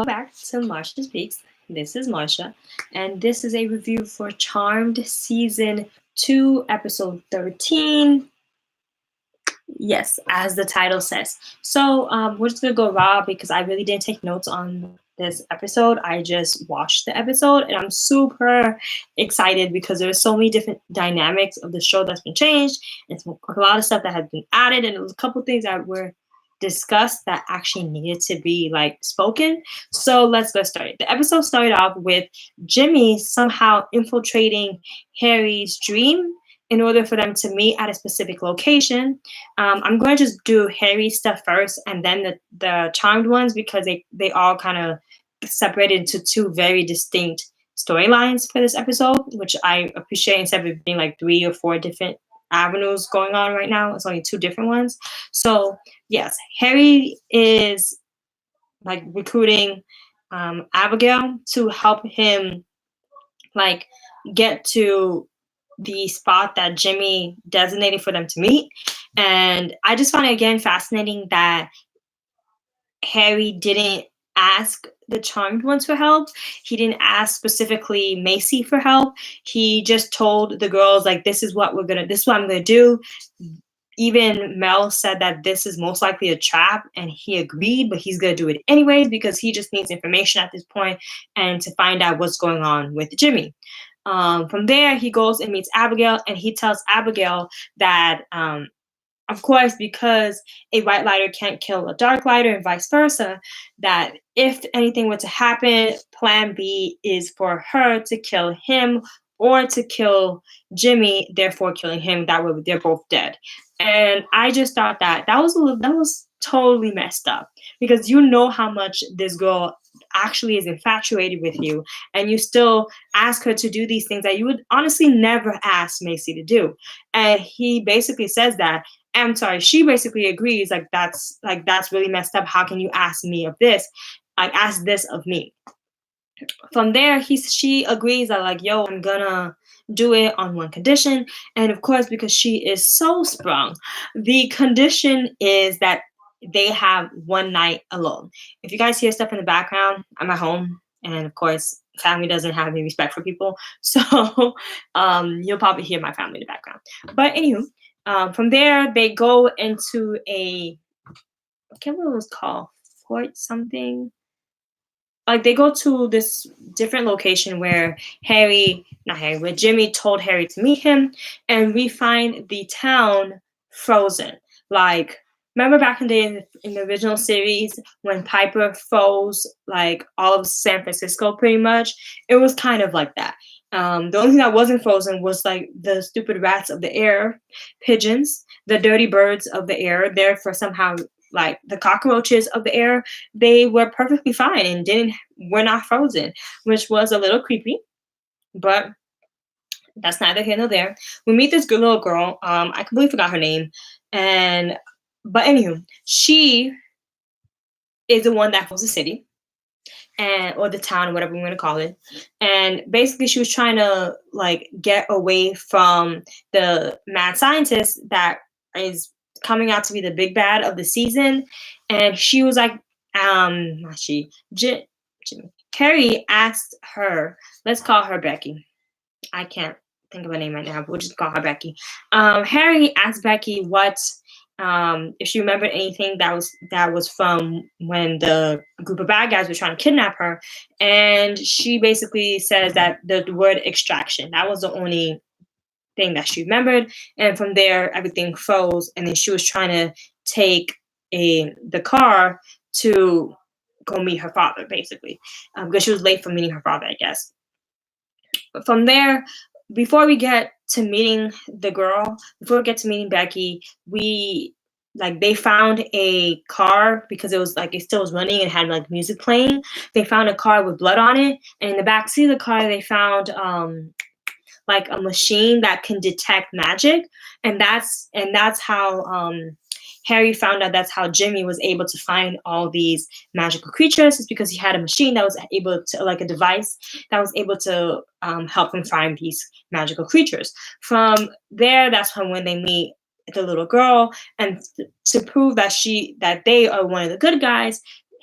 back to Marsha Speaks. This is Marsha, and this is a review for Charmed Season 2, Episode 13. Yes, as the title says. We're just gonna go raw because I really didn't take notes on this episode. I just watched the episode and I'm super excited because there's so many different dynamics of the show that's been changed and a lot of stuff that has been added, and there was a couple things that were discussed that actually needed to be like spoken. So let's get started. The episode started off with Jimmy somehow infiltrating Harry's dream in order for them to meet at a specific location. I'm going to just do Harry's stuff first and then the Charmed ones because they all kind of separated into two very distinct storylines for this episode, which I appreciate instead of it being like 3 or 4 different avenues going on right now. It's only 2 different ones. So yes, Harry is like recruiting Abigail to help him like get to the spot that Jimmy designated for them to meet. And I just find it again fascinating that Harry didn't ask the Charmed ones for help. He didn't ask specifically Macy for help. He just told the girls like, this is what I'm gonna do. Even Mel said that this is most likely a trap, and he agreed, but he's gonna do it anyways because he just needs information at this point and to find out what's going on with Jimmy. From there, he goes and meets Abigail, and he tells Abigail that, of course, because a white lighter can't kill a dark lighter and vice versa, that if anything were to happen, plan B is for her to kill him or to kill Jimmy, therefore killing him. That way they're both dead. And I just thought that was totally messed up because you know how much this girl actually is infatuated with you, and you still ask her to do these things that you would honestly never ask Macy to do. And he basically says that. I'm sorry, she basically agrees, that's really messed up. How can you ask me of this? Like, ask this of me. From there, she agrees that like, yo, I'm gonna do it on one condition. And of course, because she is so sprung, the condition is that they have one night alone. If you guys hear stuff in the background, I'm at home, and of course, family doesn't have any respect for people, so you'll probably hear my family in the background. But anywho, from there, they go into I can't remember what it was called, Fort something. Like they go to this different location where where Jimmy told Harry to meet him, and we find the town frozen. Like, remember back in the original series when Piper froze like all of San Francisco pretty much? It was kind of like that. The only thing that wasn't frozen was like the stupid rats of the air, pigeons, the dirty birds of the air. Therefore, somehow like the cockroaches of the air, they were perfectly fine and were not frozen, which was a little creepy, but that's neither here nor there. We meet this good little girl. I completely forgot her name, but anywho, she is the one that froze the city, or the town, or whatever we want to call it. And basically, she was trying to like get away from the mad scientist that is coming out to be the big bad of the season. And she was like, not she, Carrie asked her, let's call her Becky. I can't think of a name right now, but we'll just call her Becky. Harry asked Becky what, if she remembered anything that was from when the group of bad guys were trying to kidnap her, and she basically says that the word extraction, that was the only thing that she remembered. And from there, everything froze, and then she was trying to take the car to go meet her father, basically, because she was late for meeting her father, I guess. But from there, before we get to meeting the girl, before we get to meeting Becky, they found a car because it was like it still was running and had like music playing. They found a car with blood on it, and in the back seat of the car, they found like a machine that can detect magic, and that's how Harry found out that's how Jimmy was able to find all these magical creatures. It's because he had a machine that was able to, like a device that was able to help him find these magical creatures. From there, that's when they meet the little girl, and to prove that they are one of the good guys,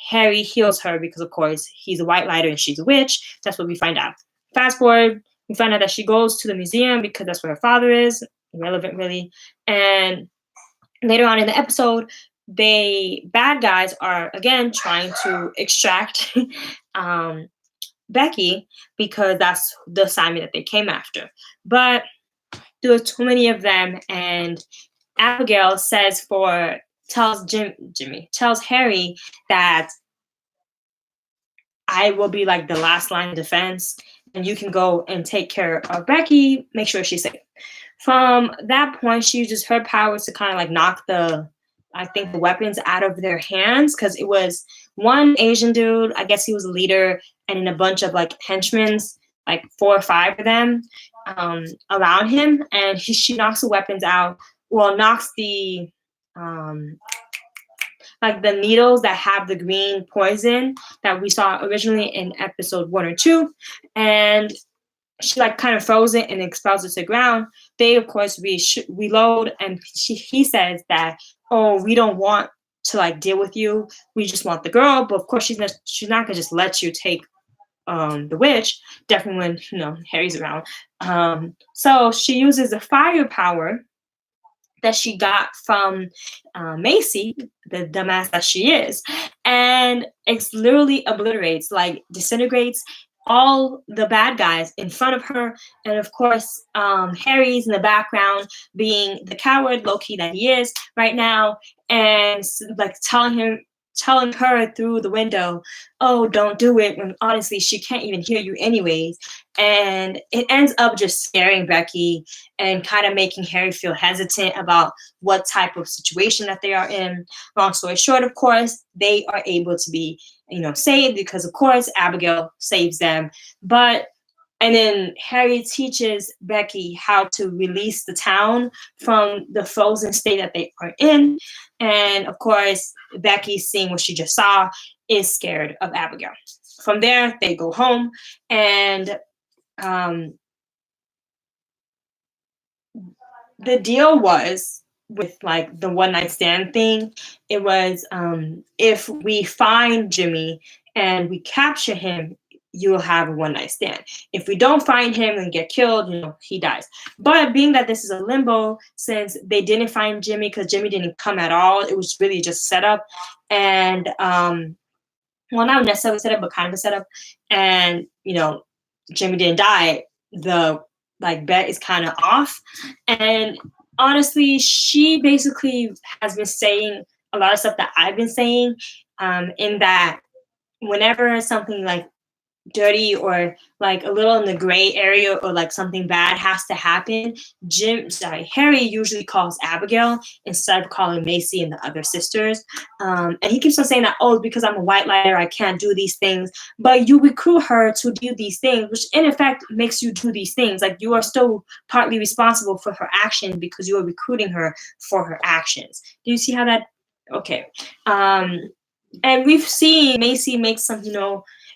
Harry heals her because, of course, he's a white lighter and she's a witch. That's what we find out. Fast forward, we find out that she goes to the museum because that's where her father is. Irrelevant, really. And later on in the episode, bad guys are again trying to extract um, Becky because that's the assignment that they came after. But there were too many of them, and Abigail tells Harry that I will be like the last line of defense, and you can go and take care of Becky, make sure she's safe. From that point, she uses her powers to kind of like knock the weapons out of their hands, because it was one Asian dude, I guess he was a leader, and then a bunch of like henchmen, like 4 or 5 of them, around him, and she knocks the weapons out. Well, knocks the like the needles that have the green poison that we saw originally in episode 1 or 2, and she like kind of throws it and expels it to the ground. They of course reload, and he says that, oh, we don't want to like deal with you, we just want the girl. But of course she's not gonna just let you take the witch, definitely when Harry's around. So she uses the fire power that she got from Macy, the dumbass that she is, and it's literally obliterates, like disintegrates all the bad guys in front of her. And of course, Harry's in the background being the coward, low-key that he is right now, and like telling her through the window, oh, don't do it, when honestly she can't even hear you anyways. And it ends up just scaring Becky and kind of making Harry feel hesitant about what type of situation that they are in. Long story short, of course, they are able to be saved because of course Abigail saves them. And then Harry teaches Becky how to release the town from the frozen state that they are in. And of course, Becky, seeing what she just saw, is scared of Abigail. From there, they go home, and the deal was, with like the one night stand thing, it was if we find Jimmy and we capture him, you'll have a one night stand. If we don't find him and get killed, he dies. But being that this is a limbo, since they didn't find Jimmy because Jimmy didn't come at all, it was really just set up. And well, not necessarily set up, but kind of a setup. And Jimmy didn't die, the like bet is kind of off. And honestly, she basically has been saying a lot of stuff that I've been saying, in that whenever something like dirty or like a little in the gray area or like something bad has to happen, Harry usually calls Abigail instead of calling Macy and the other sisters. And he keeps on saying that, oh, because I'm a white lighter, I can't do these things. But you recruit her to do these things, which in effect makes you do these things. Like, you are still partly responsible for her actions because you are recruiting her for her actions. Do you see how that? Okay. And we've seen Macy make some,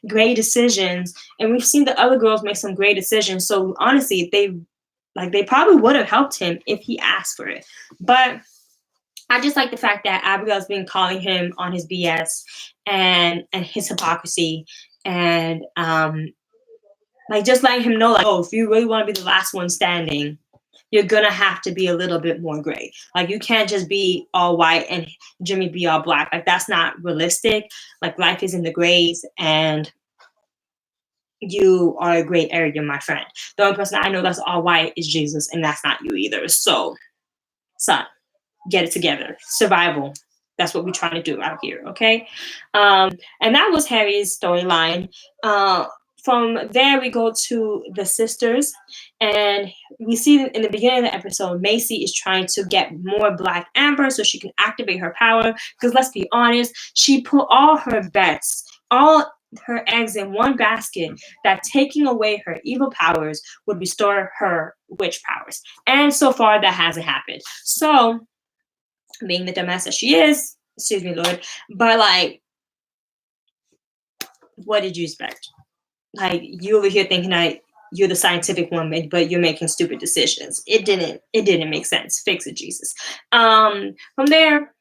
great decisions, and we've seen the other girls make some great decisions. So honestly, they probably would have helped him if he asked for it. But I just like the fact that Abigail's been calling him on his BS and his hypocrisy, and like just letting him know, like, oh, if you really want to be the last one standing, you're gonna have to be a little bit more gray. Like, you can't just be all white and Jimmy be all black. Like, that's not realistic. Like, life is in the grays, and you are a gray area, my friend. The only person I know that's all white is Jesus, and that's not you either. So, son, get it together. Survival. That's what we're trying to do out here, okay? And that was Harry's storyline. From there, we go to the sisters, and we see in the beginning of the episode, Macy is trying to get more black amber so she can activate her power. Because let's be honest, she put all her bets, all her eggs in one basket, that taking away her evil powers would restore her witch powers. And so far, that hasn't happened. So, being the dumbass that she is, excuse me, Lord, but like, what did you expect? Like, you over here thinking that you're the scientific woman, but you're making stupid decisions. It didn't make sense. Fix it, Jesus. From there,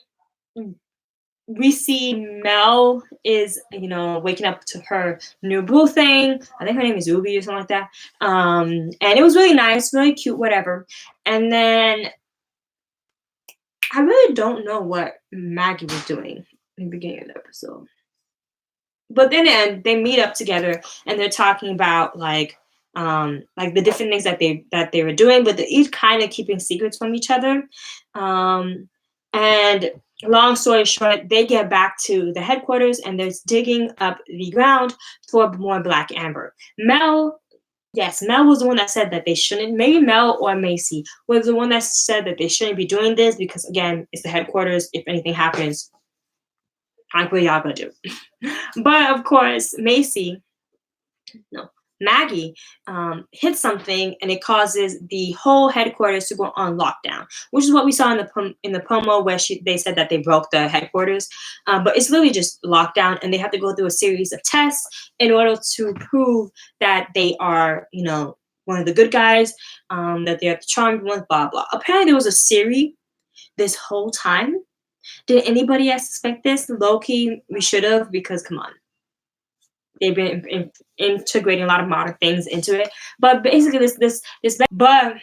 we see Mel is, waking up to her new boo thing. I think her name is Ruby or something like that. And it was really nice, really cute, whatever. And then I really don't know what Maggie was doing in the beginning of the episode. But then they meet up together and they're talking about like the different things that they were doing, but they're each kind of keeping secrets from each other. And long story short, they get back to the headquarters and they're digging up the ground for more black amber. Mel was the one that said that they shouldn't. Maybe Mel or Macy was the one that said that they shouldn't be doing this because, again, it's the headquarters. If anything happens, like what y'all gonna do? But of course, Maggie hits something and it causes the whole headquarters to go on lockdown, which is what we saw in the promo where they said that they broke the headquarters. But it's literally just lockdown, and they have to go through a series of tests in order to prove that they are, one of the good guys, that they're the charmed ones, blah blah. Apparently, there was a Siri this whole time. Did anybody else suspect this? Low key, we should have, because come on, they've been integrating a lot of modern things into it. But basically, but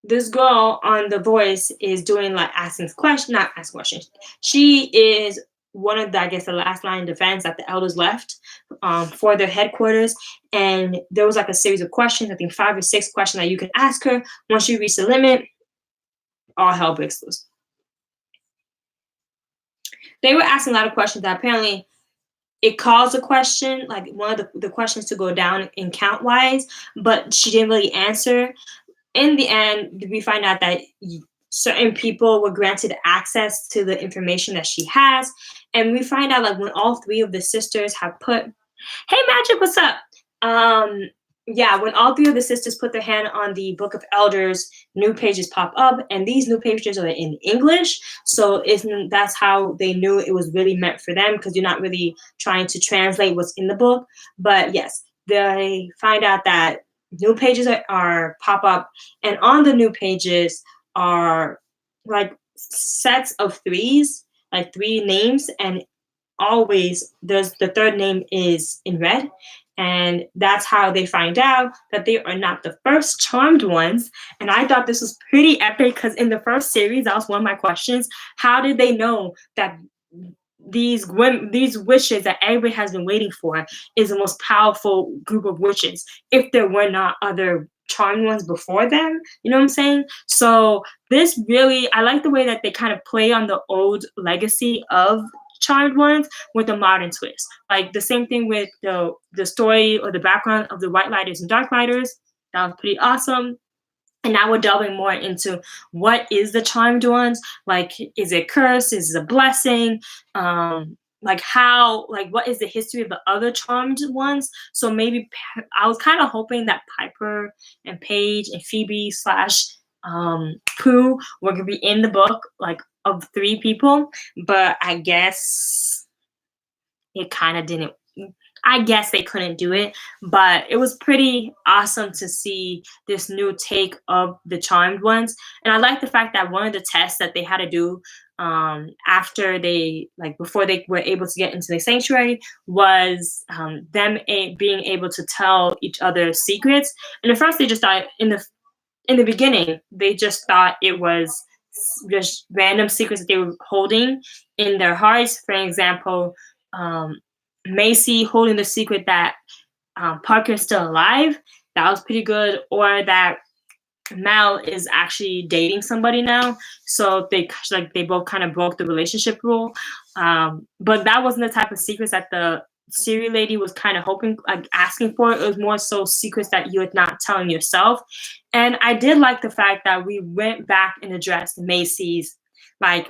this girl on The Voice is doing like asking questions, not asking questions. She is one of the, I guess, the last line of defense that the elders left for their headquarters. And there was like a series of questions, I think 5 or 6 questions that you can ask her. Once you reach the limit, all hell breaks loose. They were asking a lot of questions that apparently it caused a question, like one of the questions to go down in count wise, but she didn't really answer. In the end, we find out that certain people were granted access to the information that she has. And we find out like when all 3 of the sisters have put, hey Magic, what's up? When all 3 of the sisters put their hand on the Book of Elders, new pages pop up, and these new pages are in English. So that's how they knew it was really meant for them, because you're not really trying to translate what's in the book. But yes, they find out that new pages are pop up, and on the new pages are like sets of 3s, like 3 names, and always there's the 3rd name is in red. And that's how they find out that they are not the first charmed ones. And I thought this was pretty epic, because in the first series, that was one of my questions. How did they know that these witches that everybody has been waiting for is the most powerful group of witches if there were not other charmed ones before them? You know what I'm saying? So this really, I like the way that they kind of play on the old legacy of charmed ones with a modern twist. Like the same thing with the story or the background of the White Lighters and Dark Lighters. That was pretty awesome. And now we're delving more into what is the charmed ones. Like, is it cursed? Is it a blessing? Like how, like what is the history of the other charmed ones? So maybe I was kind of hoping that Piper and Paige and Phoebe slash Pooh were gonna be in the book, like of 3 people, but I guess it kind of didn't. I guess they couldn't do it, but it was pretty awesome to see this new take of the charmed ones. And I like the fact that one of the tests that they had to do after before they were able to get into the sanctuary was them being able to tell each other secrets. And at first they just thought in the beginning, they just thought it was just random secrets that they were holding in their hearts. For example, Macy holding the secret that Parker is still alive. That was pretty good. Or that Mel is actually dating somebody now. So they both kind of broke the relationship rule. But that wasn't the type of secrets that the Siri lady was kind of hoping, like asking for. It was more so secrets that you're not telling yourself. And I did like the fact that we went back and addressed Macy's, like,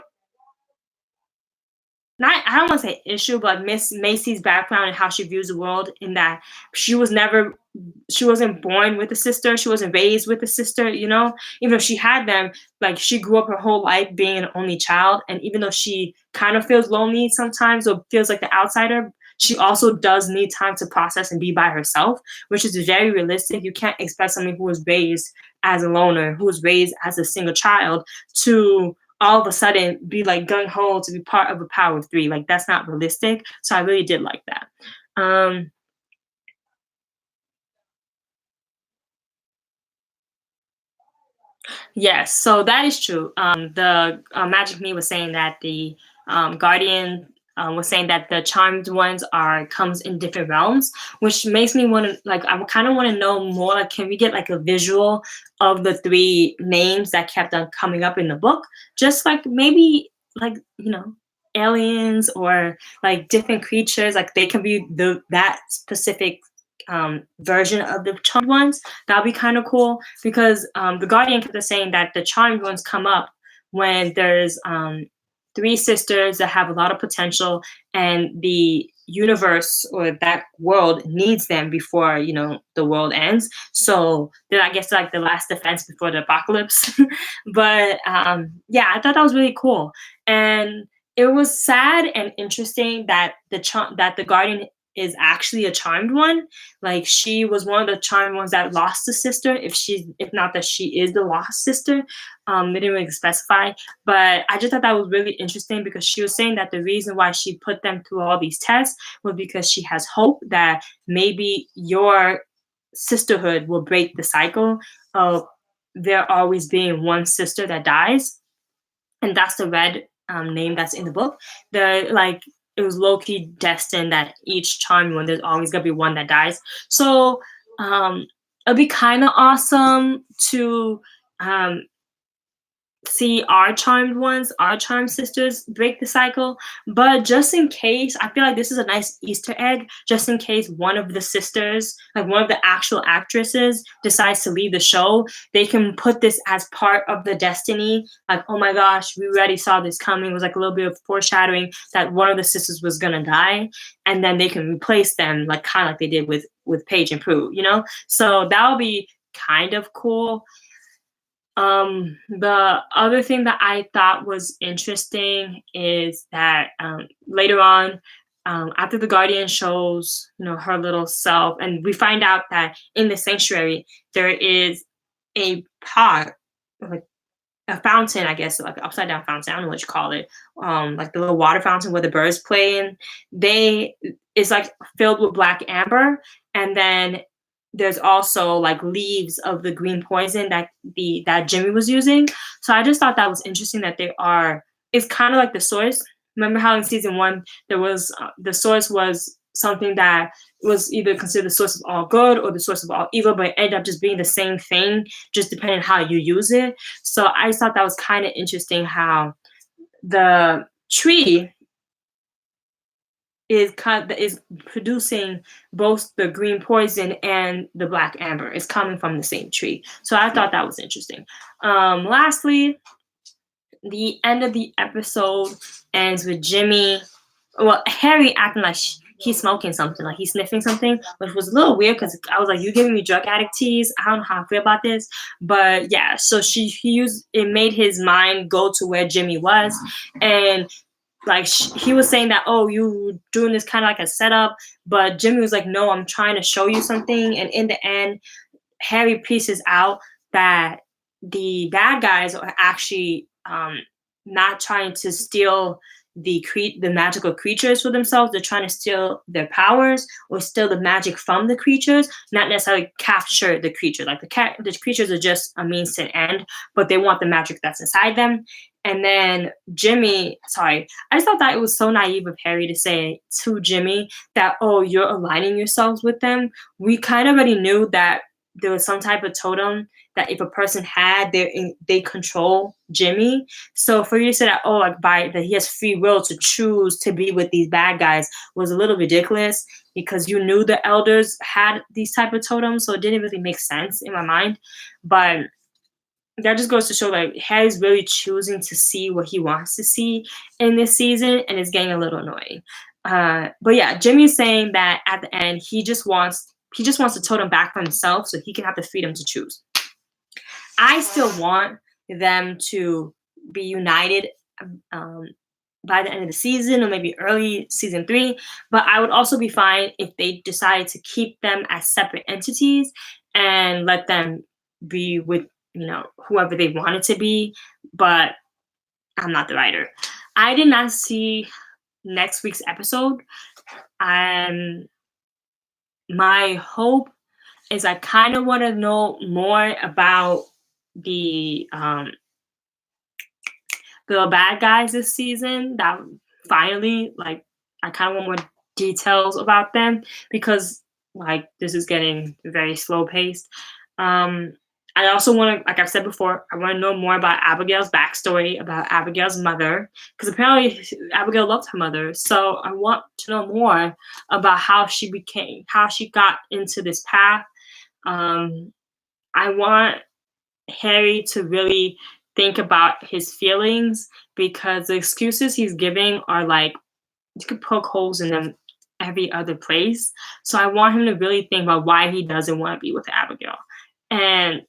not, I don't want to say issue, but Miss Macy's background and how she views the world, in that she wasn't born with a sister, she wasn't raised with a sister, even though she had them, like she grew up her whole life being an only child. And even though she kind of feels lonely sometimes or feels like the outsider, she also does need time to process and be by herself, which is very realistic. You can't expect someone who was raised as a loner, who was raised as a single child, to all of a sudden be like gung ho to be part of a power of three. Like that's not realistic. So I really did like that. Um, yes, so that is true. The Magic Me was saying that the Guardian was saying that the charmed ones are comes in different realms, which makes me want to like I kind of want to know more. Like, can we get like a visual of the three names that kept on coming up in the book? Just like maybe like aliens or like different creatures. Like they can be that specific version of the charmed ones. That'd be kind of cool because the Guardian kept saying that the charmed ones come up when there's three sisters that have a lot of potential, and the universe or that world needs them before the world ends. So then I guess like the last defense before the apocalypse. But yeah, I thought that was really cool, and it was sad and interesting that that the Guardian is actually a charmed one. Like she was one of the charmed ones that lost a sister. If not that she is the lost sister, they didn't really specify. But I just thought that was really interesting because she was saying that the reason why she put them through all these tests was because she has hope that maybe your sisterhood will break the cycle of there always being one sister that dies, and that's the red name that's in the book. The like it was low key destined that each charmed one there's always gonna be one that dies. So it'd be kind of awesome to um, see our charmed ones, our charmed sisters break the cycle. But just in case, I feel like this is a nice Easter egg, just in case one of the sisters, like one of the actual actresses, decides to leave the show, they can put this as part of the destiny. Like, oh my gosh, we already saw this coming. It was like a little bit of foreshadowing that one of the sisters was gonna die, and then they can replace them, like kind of like they did with Paige and Prue, So that would be kind of cool. The other thing that I thought was interesting is that later on, after the Guardian shows, her little self, and we find out that in the sanctuary there is a pot, like a fountain, I guess, like an upside down fountain. I don't know what you call it. Like the little water fountain where the birds play in. They It's like filled with black amber, and then there's also like leaves of the green poison that Jimmy was using. So I just thought that was interesting that they are. It's kind of like the source. Remember how in season one there was the source was something that was either considered the source of all good or the source of all evil, but it ended up just being the same thing, just depending on how you use it. So I just thought that was kind of interesting how the tree is producing both the green poison and the black amber. It's coming from the same tree. So I thought that was interesting. Lastly, the end of the episode ends with Jimmy, well, Harry acting like he's smoking something, like he's sniffing something, which was a little weird because I was like, "You giving me drug addict teas?" I don't know how I feel about this, but yeah. So he used it, made his mind go to where Jimmy was, and like he was saying that, oh, you doing this kind of like a setup, but Jimmy was like, no, I'm trying to show you something. And in the end, Harry pieces out that the bad guys are actually not trying to steal the magical creatures for themselves. They're trying to steal their powers or steal the magic from the creatures, not necessarily capture the creature. Like the creatures are just a means to an end, but they want the magic that's inside them. And then sorry, I just thought that it was so naive of Harry to say to Jimmy that, oh, you're aligning yourselves with them. We kind of already knew that there was some type of totem that if a person had, they control Jimmy. So for you to say that, oh, like that he has free will to choose to be with these bad guys was a little ridiculous because you knew the elders had these type of totems, so it didn't really make sense in my mind. But that just goes to show like Harry's really choosing to see what he wants to see in this season, and it's getting a little annoying. But yeah, Jimmy's saying that at the end he just wants to totem back for himself so he can have the freedom to choose. I still want them to be united by the end of the season or maybe early season 3, but I would also be fine if they decide to keep them as separate entities and let them be with whoever they wanted to be. But I'm not the writer. I did not see next week's episode. And my hope is I kind of want to know more about the um the bad guys this season. That finally, like, I kind of want more details about them because like this is getting very slow paced. Um, I also want to, like I've said before, I want to know more about Abigail's backstory, about Abigail's mother, because apparently Abigail loved her mother. So I want to know more about how she got into this path. Um, I want Harry to really think about his feelings because the excuses he's giving are like you could poke holes in them every other place. So I want him to really think about why he doesn't want to be with Abigail and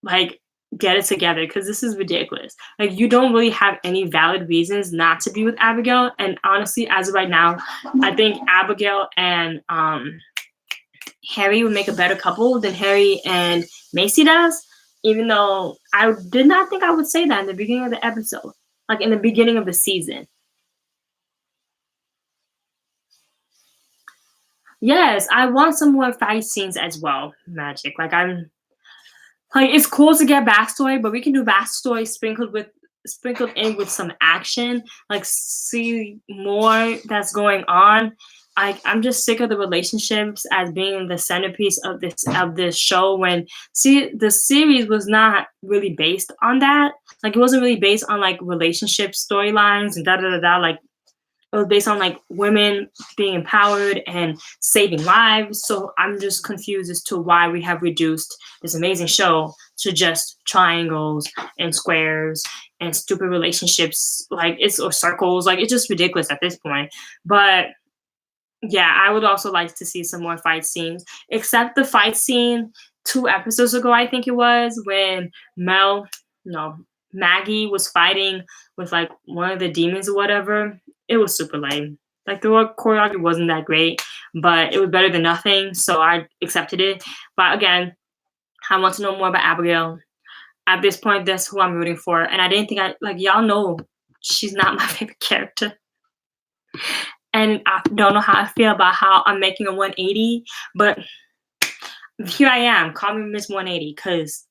like get it together because this is ridiculous. Like you don't really have any valid reasons not to be with Abigail. And honestly, as of right now, I think Abigail and Harry would make a better couple than Harry and Macy does, even though I did not think I would say that in the beginning of the episode, like in the beginning of the season. Yes, I want some more fight scenes as well, Magic. Like it's cool to get backstory, but we can do backstory sprinkled in with some action, like see more that's going on. I'm just sick of the relationships as being the centerpiece of this show when see the series was not really based on that. Like it wasn't really based on like relationship storylines and da da da da. Like it was based on like women being empowered and saving lives. So I'm just confused as to why we have reduced this amazing show to just triangles and squares and stupid relationships, like it's or circles. Like it's just ridiculous at this point. But yeah, I would also like to see some more fight scenes, except the fight scene 2 episodes ago, I think it was, when no, Maggie was fighting with like one of the demons or whatever. It was super lame. Like the choreography wasn't that great, but it was better than nothing, so I accepted it. But again, I want to know more about Abigail. At this point, that's who I'm rooting for, and I didn't think I like y'all know she's not my favorite character and I don't know how I feel about how I'm making a 180, but here I am. Call me Miss 180 because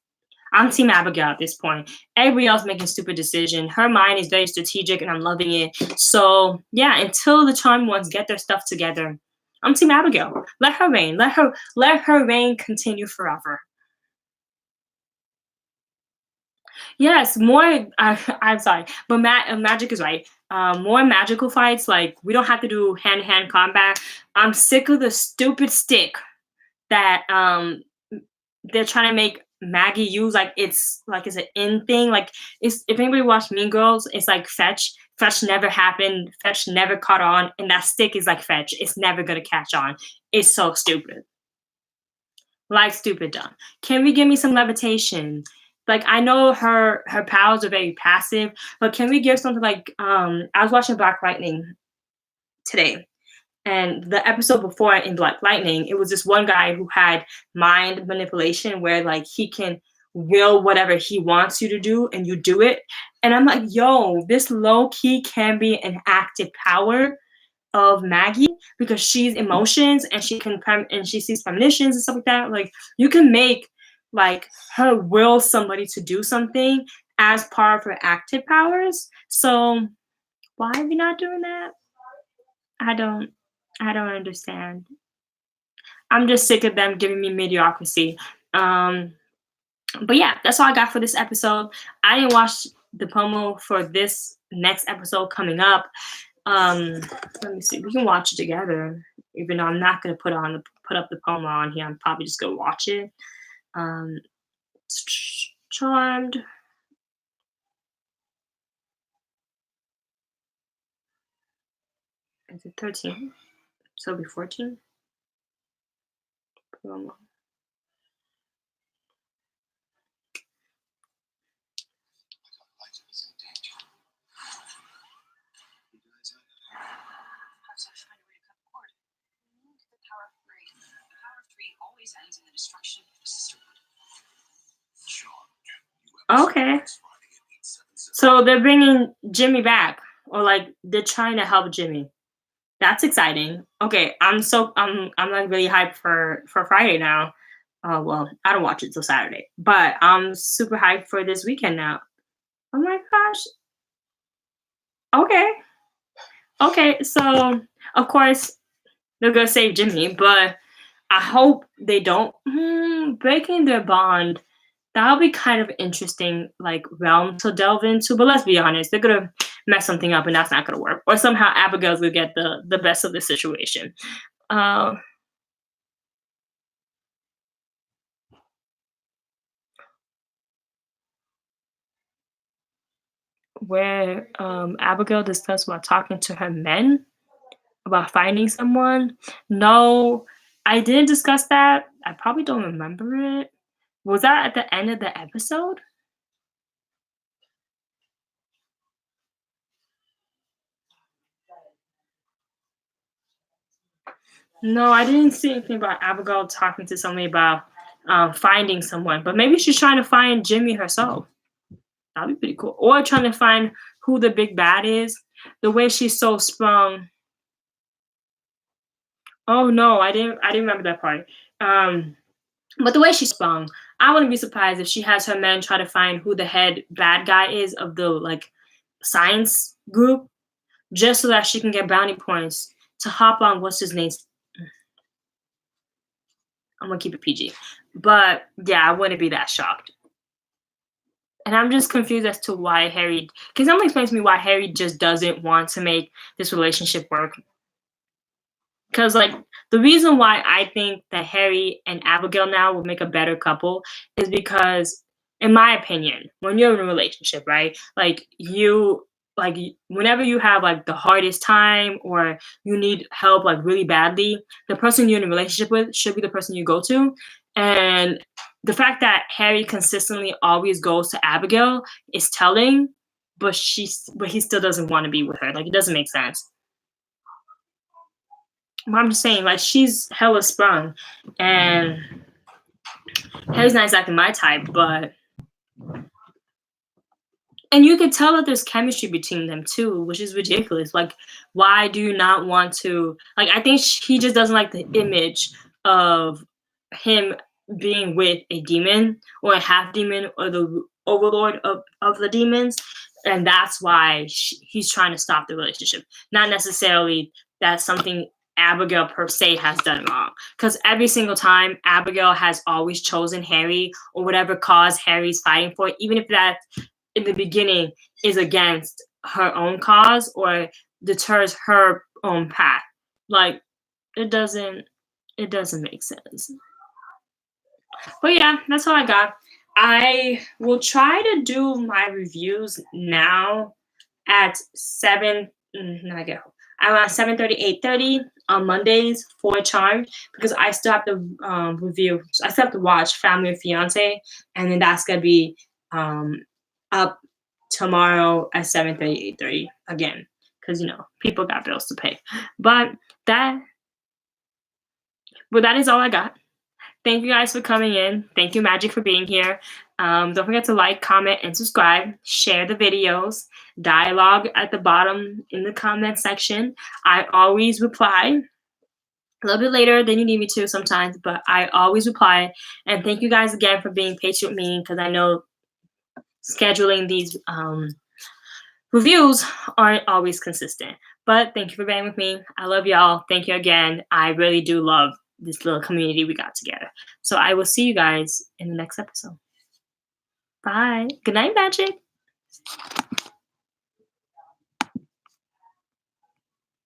I'm Team Abigail at this point. Everybody else making stupid decision. Her mind is very strategic, and I'm loving it. So yeah, until the Charmed ones get their stuff together, I'm Team Abigail. Let her reign. Let her reign continue forever. Yes, more. I'm sorry, but Magic is right. More magical fights. Like we don't have to do hand to hand combat. I'm sick of the stupid stick that they're trying to make Maggie use like it's an in thing. Like it's if anybody watched Mean Girls, it's like fetch. Fetch never happened. Fetch never caught on, and that stick is like fetch. It's never gonna catch on. It's so stupid. Like stupid dumb. Can we give me some levitation? Like I know her powers are very passive, but can we give something like I was watching Black Lightning today. And the episode before in Black Lightning, it was this one guy who had mind manipulation where like he can will whatever he wants you to do and you do it. And I'm like, yo, this low key can be an active power of Maggie because she's emotions and and she sees premonitions and stuff like that. Like you can make like her will somebody to do something as part of her active powers. So why are we not doing that? I don't I don't understand. I'm just sick of them giving me mediocrity. Um, but yeah, that's all I got for this episode. I didn't watch the promo for this next episode coming up. Um, let me see. We can watch it together. Even though I'm not gonna put up the promo on here, I'm probably just gonna watch it. Um, Charmed. Is it 13? So it'll be 14. Promo. Okay. So they're bringing Jimmy back, or like they're trying to help Jimmy. That's exciting. Okay, I'm like really hyped for Friday now. Well, I don't watch it till Saturday, but I'm super hyped for this weekend now. Oh my gosh. Okay. Okay. So of course they're gonna save Jimmy, but I hope they don't. Breaking their bond, that'll be kind of interesting, like realm to delve into. But let's be honest, they're gonna mess something up, and that's not gonna work. Or somehow Abigail's gonna get the best of the situation. Uh, where Abigail discussed while talking to her men about finding someone. No, I didn't discuss that. I probably don't remember it. Was that at the end of the episode? No, I didn't see anything about Abigail talking to somebody about finding someone, but maybe she's trying to find Jimmy herself. That'd be pretty cool. Or trying to find who the big bad is. The way she's so sprung. Oh no, I didn't remember that part. Um, but the way she's sprung, I wouldn't be surprised if she has her men try to find who the head bad guy is of the like science group, just so that she can get bounty points to hop on what's his name. I'm gonna keep it PG. But yeah, I wouldn't be that shocked. And I'm just confused as to why Harry. Can someone explain to me why Harry just doesn't want to make this relationship work? Because like the reason why I think that Harry and Abigail now will make a better couple is because, in my opinion, when you're in a relationship, right? Whenever you have like the hardest time or you need help like really badly, the person you're in a relationship with should be the person you go to. And the fact that Harry consistently always goes to Abigail is telling, but he still doesn't want to be with her. Like it doesn't make sense. But I'm just saying, like she's hella sprung, and Harry's not exactly my type, but and you could tell that there's chemistry between them too, which is ridiculous. Like, why do you not want to? Like, I think he just doesn't like the image of him being with a demon or a half demon or the overlord of the demons, and that's why he's trying to stop the relationship. Not necessarily that's something Abigail per se has done wrong, because every single time Abigail has always chosen Harry or whatever cause Harry's fighting for, even if that in the beginning is against her own cause or deters her own path. Like it doesn't make sense. But yeah, that's all I got. I will try to do my reviews now at 7 no, I get home. Around 7:30, 8:30 on Mondays for Charmed because I still have to review. I still have to watch Family and Fiance, and then that's gonna be um, up tomorrow at 7:30, 8:30 again because people got bills to pay. But that, but that is all I got. Thank you guys for coming in. Thank you, Magic, for being here. Don't forget to like, comment, and subscribe. Share the videos. Dialogue at the bottom in the comment section. I always reply a little bit later than you need me to sometimes, but I always reply. And thank you guys again for being patient with me because I know scheduling these reviews aren't always consistent. But thank you for being with me. I love y'all. Thank you again. I really do love this little community we got together. So I will see you guys in the next episode. Bye. Good night, Magic.